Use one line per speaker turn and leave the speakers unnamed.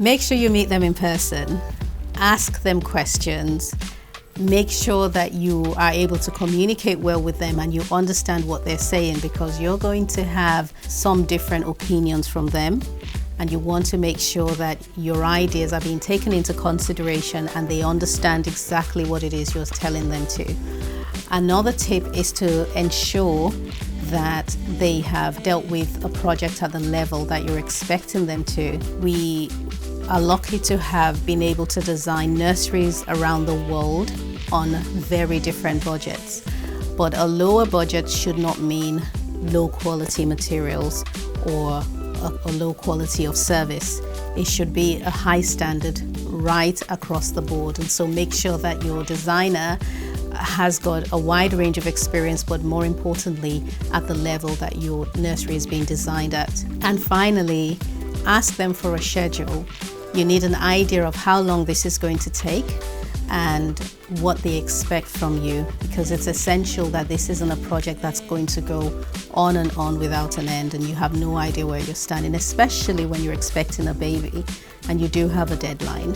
Make sure you meet them in person. Ask them questions. Make sure that you are able to communicate well with them and you understand what they're saying, because you're going to have some different opinions from them, and you want to make sure that your ideas are being taken into consideration and they understand exactly what it is you're telling them to. Another tip is to ensure that they have dealt with a project at the level that you're expecting them to. We are lucky to have been able to design nurseries around the world on very different budgets. But a lower budget should not mean low quality materials or a low quality of service. It should be a high standard right across the board. And so make sure that your designer has got a wide range of experience, but more importantly, at the level that your nursery is being designed at. And finally, ask them for a schedule. You need an idea of how long this is going to take and what they expect from you, because it's essential that this isn't a project that's going to go on and on without an end and you have no idea where you're standing, especially when you're expecting a baby and you do have a deadline.